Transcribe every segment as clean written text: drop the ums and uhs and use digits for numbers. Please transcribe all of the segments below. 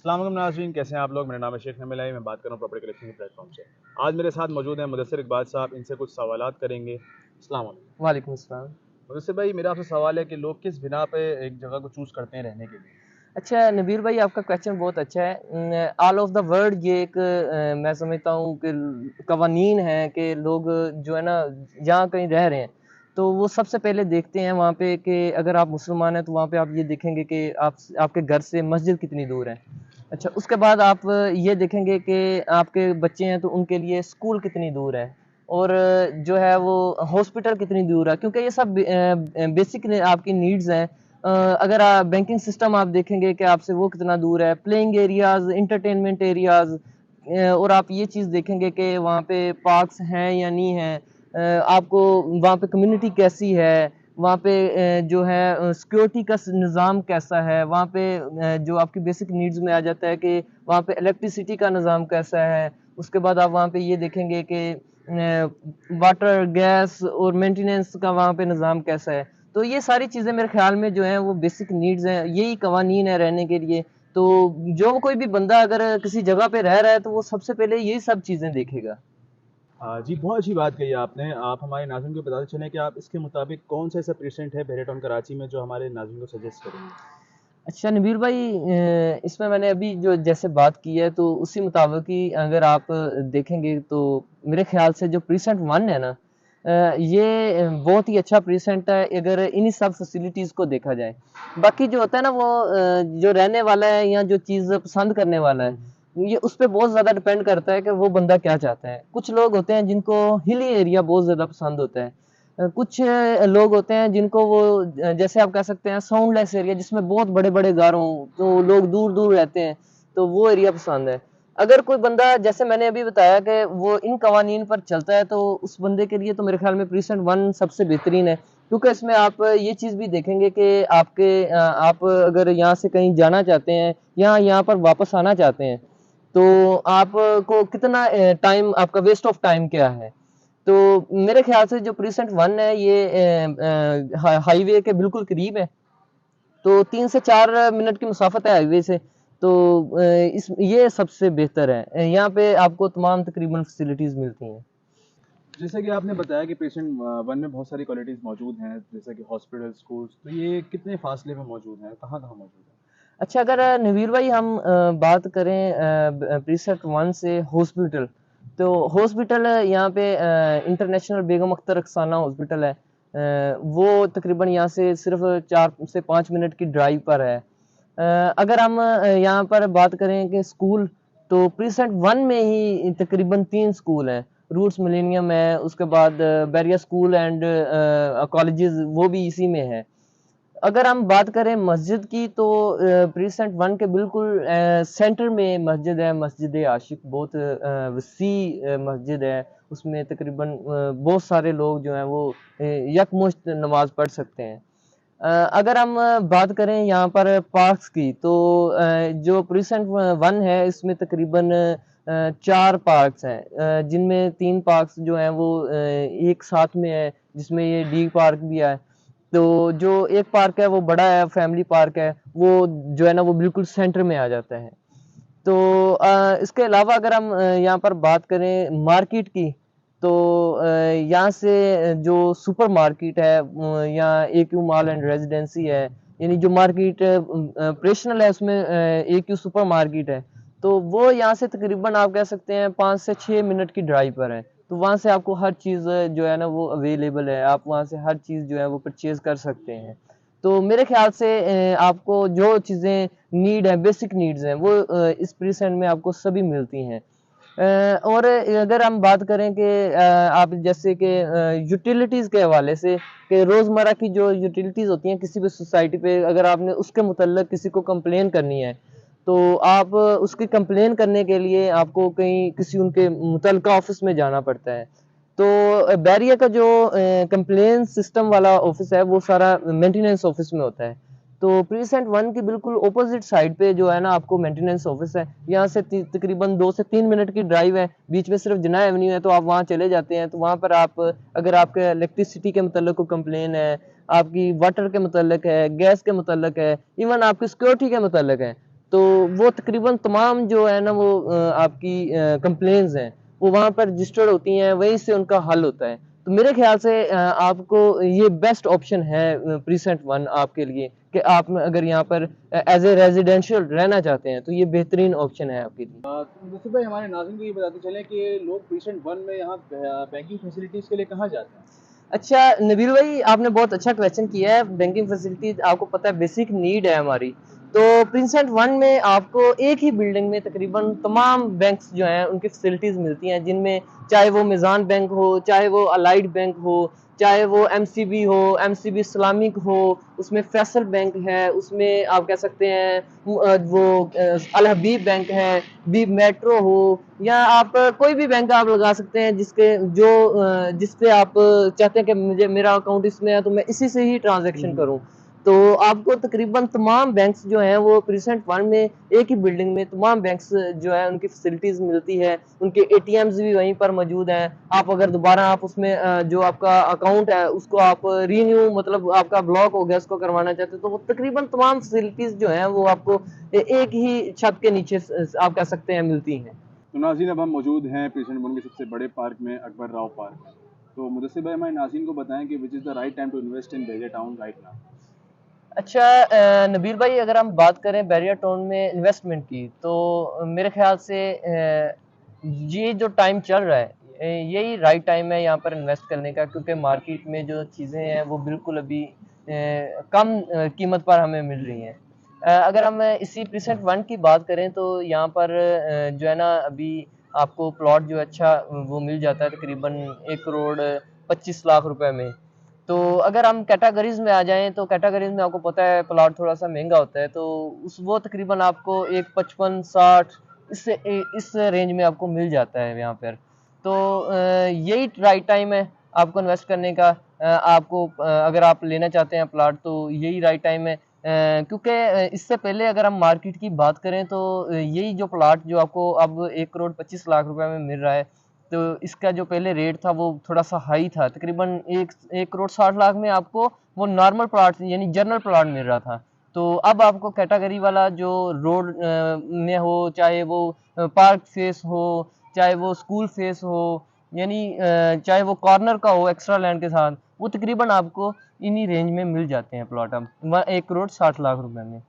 अस्सलाम वालेकुम नाज़रीन, कैसे हैं आप लोग। मेरा नाम है शेख नमीलाई, मैं बात कर रहा हूँ प्रॉपर्टी कलेक्शन के प्लेटफॉर्म से। आज मेरे साथ मौजूद हैं मुदस्सिर इकबाल साहब, इनसे कुछ सवालात करेंगे। अस्सलाम वालेकुम। वालेकुम अस्सलाम। मुदस्सिर भाई, मेरा आपसे सवाल है कि लोग किस बिना पे एक जगह को चूज़ करते हैं रहने के लिए। अच्छा नबीर भाई, आपका क्वेश्चन बहुत अच्छा है। ऑल ऑफ द वर्ल्ड ये एक मैं समझता हूँ कि कवानीन है कि लोग जो है ना जहाँ कहीं रह रहे हैं तो वो सबसे पहले देखते हैं वहाँ पे कि अगर आप मुसलमान हैं तो वहाँ पे आप ये देखेंगे कि आपके घर से मस्जिद कितनी दूर है। अच्छा, उसके बाद आप ये देखेंगे कि आपके बच्चे हैं तो उनके लिए स्कूल कितनी दूर है, और जो है वो हॉस्पिटल कितनी दूर है, क्योंकि ये सब बेसिक आपकी नीड्स हैं। अगर आप बैंकिंग सिस्टम आप देखेंगे कि आपसे वो कितना दूर है, प्लेइंग एरियाज, एंटरटेनमेंट एरियाज, और आप ये चीज़ देखेंगे कि वहाँ पे पार्क्स हैं या नहीं है, आपको वहाँ पे कम्युनिटी कैसी है, वहाँ पे जो है सिक्योरिटी का निज़ाम कैसा है, वहाँ पे जो आपकी बेसिक नीड्स में आ जाता है कि वहाँ पे इलेक्ट्रिसिटी का निज़ाम कैसा है। उसके बाद आप वहाँ पे ये देखेंगे कि वाटर, गैस और मेंटेनेंस का वहाँ पे निज़ाम कैसा है। तो ये सारी चीज़ें मेरे ख्याल में जो हैं वो बेसिक नीड्स हैं, यही कवानीन है रहने के लिए। तो जो कोई भी बंदा अगर किसी जगह पे रह रहा है तो वो सबसे पहले यही सब चीज़ें देखेगा। जी, बहुत अच्छी बात कही आपने। आप हमारे नाज़रीन को बताते चलें कि आप इसके मुताबिक कौन सा ऐसा प्रेसिडेंट है बहरे टाउन कराची में जो हमारे नाज़रीन को सजेस्ट करेंगे। अच्छा नबील भाई, इसमें मैंने अभी जो जैसे बात की है तो उसी मुताबिक ही अगर आप देखेंगे तो मेरे ख्याल से जो प्रीसेंट वन है ना, ये बहुत ही अच्छा प्रीसेंट है अगर इन्हीं सब फैसिलिटीज़ को देखा जाए। बाकी जो होता है ना वो जो रहने वाला है या जो चीज़ पसंद करने वाला है, ये उस पे बहुत ज़्यादा डिपेंड करता है कि वो बंदा क्या चाहता है। कुछ लोग होते हैं जिनको हिली एरिया बहुत ज़्यादा पसंद होता है। कुछ लोग होते हैं जिनको वो जैसे आप कह सकते हैं साउंडलेस एरिया जिसमें बहुत बड़े बड़े घर हों तो लोग दूर दूर रहते हैं, तो वो एरिया पसंद है। अगर कोई बंदा जैसे मैंने अभी बताया कि वो इन कवानीन पर चलता है तो उस बंदे के लिए तो मेरे ख्याल में प्रीसेंट वन सबसे बेहतरीन है, क्योंकि इसमें आप ये चीज़ भी देखेंगे कि आप अगर यहाँ से कहीं जाना चाहते हैं या यहाँ पर वापस आना चाहते हैं तो आपको कितना टाइम, आपका वेस्ट ऑफ टाइम क्या है। तो मेरे ख्याल से जो प्रीसेंट वन है ये हाईवे के बिल्कुल करीब है, तो 3 से 4 मिनट की मुसाफत है हाईवे से। तो इस ये सबसे बेहतर है, यहाँ पे आपको तमाम तकरीबन फैसिलिटीज मिलती हैं। जैसा कि आपने बताया कि प्रेसिडेंट वन में बहुत सारी क्वालिटीज़ मौजूद हैं, जैसे कि हॉस्पिटल, स्कूल्स, तो ये कितने फासले में मौजूद हैं, कहाँ कहाँ मौजूद हैं। अच्छा, अगर नवीर भाई हम बात करें प्रीसेट वन से हॉस्पिटल, तो हॉस्पिटल यहाँ पे इंटरनेशनल बेगम अख्तर रक्साना हॉस्पिटल है। वो तकरीबन यहाँ से सिर्फ 4 से 5 मिनट की ड्राइव पर है। अगर हम यहाँ पर बात करें कि स्कूल, तो प्रीसेट वन में ही तकरीबन 3 स्कूल हैं। रूट्स मिलेनियम है, उसके बाद बैरिया स्कूल एंड कॉलेजेस वो भी इसी में है। अगर हम बात करें मस्जिद की तो प्रीसेंट वन के बिल्कुल सेंटर में मस्जिद है, मस्जिद आशिक, बहुत वसी मस्जिद है। उसमें तकरीबन बहुत सारे लोग जो हैं वो यकमुश्त नमाज पढ़ सकते हैं। अगर हम बात करें यहाँ पर पार्क्स की तो जो प्रीसेंट वन है इसमें तकरीबन 4 पार्क्स हैं, जिनमें 3 पार्क्स जो हैं वो एक साथ में है, जिसमें ये डी पार्क भी है। तो जो एक पार्क है वो बड़ा है, फैमिली पार्क है, वो जो है ना वो बिल्कुल सेंटर में आ जाता है। तो इसके अलावा अगर हम यहाँ पर बात करें मार्केट की, तो यहाँ से जो सुपर मार्केट है या AQ मॉल एंड रेजिडेंसी है, यानी जो मार्केट ऑपरेशनल है उसमें AQ सुपर मार्केट है, तो वो यहाँ से तकरीबन आप कह सकते हैं 5 से 6 मिनट की ड्राइव पर है। तो वहाँ से आपको हर चीज़ जो है ना वो अवेलेबल है, आप वहाँ से हर चीज़ जो है वो परचेज कर सकते हैं। तो मेरे ख्याल से आपको जो चीज़ें नीड है, बेसिक नीड्स हैं, वो इस प्रीसेंट में आपको सभी मिलती हैं। और अगर हम बात करें कि आप जैसे कि यूटिलिटीज़ के हवाले से, कि रोज़मर्रा की जो यूटिलिटीज़ होती हैं किसी भी सोसाइटी पे, अगर आपने उसके मुतल्लिक़ किसी को कंप्लेन करनी है तो आप उसकी कंप्लेन करने के लिए आपको कहीं किसी उनके मुतल्लिका ऑफिस में जाना पड़ता है। तो बैरिया का जो कंप्लेन सिस्टम वाला ऑफिस है वो सारा मेंटेनेंस ऑफिस में होता है। तो प्रीसेंट वन की बिल्कुल ऑपोजिट साइड पे जो है ना आपको मेंटेनेंस ऑफिस है। यहाँ से तकरीबन 2 से 3 मिनट की ड्राइव है, बीच में सिर्फ जिना एवेन्यू है, तो आप वहाँ चले जाते हैं। तो वहाँ पर आप अगर आपके इलेक्ट्रिसिटी के मतलब कोई कंप्लेन है, आपकी वाटर के मतलब है, गैस के मतलब है, इवन आपकी सिक्योरिटी के मतलब है, तो वो तकरीबन तमाम जो है ना वो आपकी कंप्लेंट्स हैं वो वहाँ पर रजिस्टर्ड होती हैं, वहीं से उनका हल होता है। तो मेरे ख्याल से आपको ये बेस्ट ऑप्शन है प्रीसेंट वन आपके लिए कि आप अगर यहाँ पर एज ए रेजिडेंशियल रहना चाहते हैं तो ये बेहतरीन ऑप्शन है आपके लिए। तो जैसे भाई हमारे नाज़रीन को ये बताते चलें कि लोग प्रीसेंट वन में यहाँ बैंकिंग फैसिलिटीज़ के लिए कहाँ जाते हैं? अच्छा नबील भाई, आपने बहुत अच्छा क्वेश्चन किया है। बैंकिंग फैसिलिटीज आपको पता है बेसिक नीड है हमारी। तो प्रिंसेट वन में आपको एक ही बिल्डिंग में तकरीबन तमाम बैंक्स जो हैं उनकी फैसिलिटीज मिलती हैं, जिनमें चाहे वो मिजान बैंक हो, चाहे वो अलाइड बैंक हो, चाहे वो एमसीबी हो, एमसीबी इस्लामिक हो, उसमें फैसल बैंक है, उसमें आप कह सकते हैं वो अल हबीब बैंक है, बी मेट्रो हो, या आप कोई भी बैंक आप लगा सकते हैं जिसके जो जिससे आप चाहते हैं कि मुझे मेरा अकाउंट इसमें है तो मैं इसी से ही ट्रांजैक्शन करूं। तो आपको तकरीबन तमाम बैंक्स जो हैं वो प्रीसेंट वन में एक ही बिल्डिंग में तमाम बैंक्स जो है उनकी फैसिलिटीज मिलती है, उनके एटीएम्स भी वहीं पर मौजूद हैं। आप अगर दोबारा आप उसमें जो आपका अकाउंट है उसको आप रीन्यू मतलब आपका ब्लॉक हो गया उसको करवाना चाहते हो तो वो तकरीबन तमाम फैसिलिटीज जो हैं वो आपको एक ही छत के नीचे आप कह सकते हैं मिलती हैं। तो नाज़रीन अब हम मौजूद हैं प्रेसिडेंट वन के सबसे बड़े पार्क में, अकबर राव पार्क में। तो मुदस्सिर भाई हमारे नाज़रीन को बताएं कि which is the right time to invest in Bahria Town right now? अच्छा नबील भाई, अगर हम बात करें बैरियर टाउन में इन्वेस्टमेंट की तो मेरे ख्याल से ये जो टाइम चल रहा है यही राइट टाइम है यहाँ पर इन्वेस्ट करने का, क्योंकि मार्केट में जो चीज़ें हैं वो बिल्कुल अभी कम कीमत पर हमें मिल रही हैं। अगर हम इसी प्रीसेंट वन की बात करें तो यहाँ पर जो है ना अभी आपको प्लॉट जो अच्छा वो मिल जाता है तकरीबन 1 करोड़ 25 लाख रुपए में। तो अगर हम कैटेगरीज में आ जाएं तो कैटेगरीज में आपको पता है प्लॉट थोड़ा सा महंगा होता है, तो उस वो तकरीबन आपको एक 55 60 इससे इस रेंज में आपको मिल जाता है यहाँ पर। तो यही राइट टाइम है आपको इन्वेस्ट करने का। आपको अगर आप लेना चाहते हैं प्लॉट तो यही राइट टाइम है, क्योंकि इससे पहले अगर हम मार्केट की बात करें तो यही जो प्लॉट जो आपको अब 1 करोड़ 25 लाख रुपए में मिल रहा है, तो इसका जो पहले रेट था वो थोड़ा सा हाई था, तकरीबन 1 करोड़ 60 लाख में आपको वो नॉर्मल प्लॉट यानी जनरल प्लॉट मिल रहा था। तो अब आपको कैटेगरी वाला जो रोड में हो, चाहे वो पार्क फेस हो, चाहे वो स्कूल फेस हो, यानी चाहे वो कॉर्नर का हो एक्स्ट्रा लैंड के साथ, वो तकरीबन आपको इन्हीं रेंज में मिल जाते हैं प्लॉट अब 1 करोड़ 60 लाख रुपए में।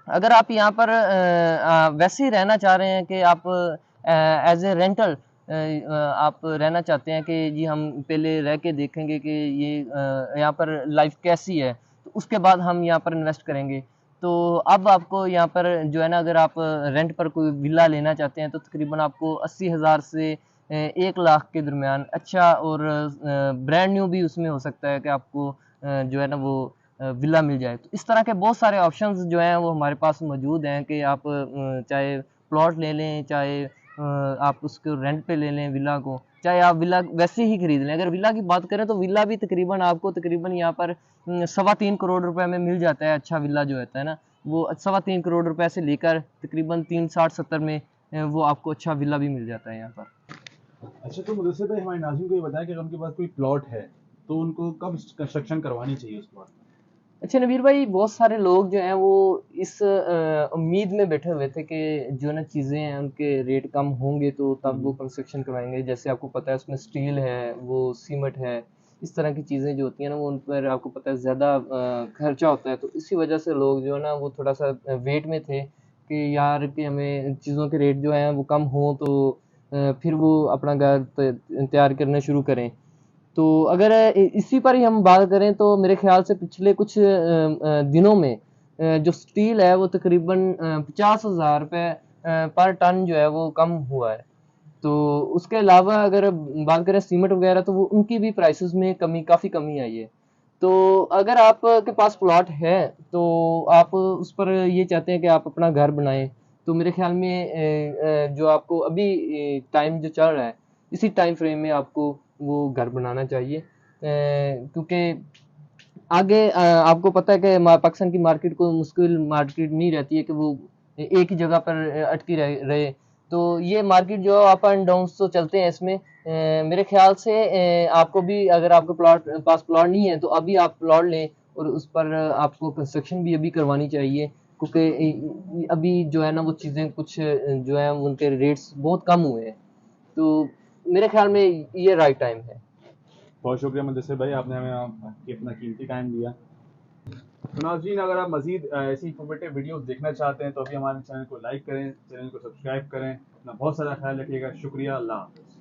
अगर आप यहाँ पर वैसे ही रहना चाह रहे हैं कि आप एज ए रेंटल आप रहना चाहते हैं कि जी हम पहले रह के देखेंगे कि ये यहाँ पर लाइफ कैसी है, तो उसके बाद हम यहाँ पर इन्वेस्ट करेंगे। तो अब आपको यहाँ पर जो है ना अगर आप रेंट पर कोई विला लेना चाहते हैं तो तकरीबन आपको 80,000 से 1 लाख के दरमियान अच्छा और ब्रांड न्यू भी उसमें हो सकता है कि आपको जो है ना वो विला मिल जाए। तो इस तरह के बहुत सारे ऑप्शंस जो हैं वो हमारे पास मौजूद हैं कि आप चाहे प्लॉट ले लें, चाहे आप उसको रेंट पे ले लें विला को, चाहे आप विला वैसे ही खरीद लें। अगर विला की बात करें तो विला भी तकरीबन आपको तकरीबन यहाँ पर 3.25 करोड़ रुपए में मिल जाता है। अच्छा विला जो होता है ना वो 3.25 करोड़ रुपए से लेकर तकरीबन 360-70 में वो आपको अच्छा विला भी मिल जाता है यहाँ पर। अच्छा तो मुदस्सिर भाई हमारे नाज़रीन को ये बताएं कि अगर उनके पास कोई प्लॉट है तो उनको कब कंस्ट्रक्शन करवानी चाहिए उस प्लॉट में? अच्छा नबीर भाई, बहुत सारे लोग जो हैं वो इस उम्मीद में बैठे हुए थे कि जो ना चीज़ें हैं उनके रेट कम होंगे तो तब वो कंस्ट्रक्शन करवाएंगे। जैसे आपको पता है उसमें स्टील है, वो सीमेंट है, इस तरह की चीज़ें जो होती हैं ना वो उन पर आपको पता है ज़्यादा खर्चा होता है। तो इसी वजह से लोग जो है ना वो थोड़ा सा वेट में थे कि यार कि हमें चीज़ों के रेट जो हैं वो कम हों तो फिर वो अपना घर तैयार करना शुरू करें। तो अगर इसी पर ही हम बात करें तो मेरे ख्याल से पिछले कुछ दिनों में जो स्टील है वो तकरीबन 50,000 रुपये पर टन जो है वो कम हुआ है। तो उसके अलावा अगर बात करें सीमेंट वगैरह तो वो उनकी भी प्राइसेस में काफ़ी कमी आई है। तो अगर आपके पास प्लॉट है तो आप उस पर ये चाहते हैं कि आप अपना घर बनाएं, तो मेरे ख्याल में जो आपको अभी टाइम जो चल रहा है इसी टाइम फ्रेम में आपको वो घर बनाना चाहिए, क्योंकि आगे आपको पता है कि पाकिस्तान की मार्केट को मुश्किल मार्केट नहीं रहती है कि वो एक ही जगह पर अटकी रहे। तो ये मार्केट जो अप एंड डाउन तो चलते हैं इसमें। मेरे ख्याल से आपको भी अगर आपके पास प्लॉट नहीं है तो अभी आप प्लॉट लें और उस पर आपको कंस्ट्रक्शन भी अभी करवानी चाहिए। क्योंकि अभी जो है ना वो चीज़ें कुछ जो है उनके रेट्स बहुत कम हुए हैं, तो मेरे ख्याल में ये राइट टाइम है। बहुत शुक्रिया मुदस्सिर भाई, आपने हमें अपना कीमती टाइम दिया। तो नाज़रीन, अगर आप मज़ीद ऐसी इंफॉर्मेटिव वीडियोस देखना चाहते हैं तो अभी हमारे चैनल को लाइक करें, चैनल को सब्सक्राइब करें। अपना बहुत सारा ख्याल रखिएगा। शुक्रिया, अल्लाह हाफ़िज़।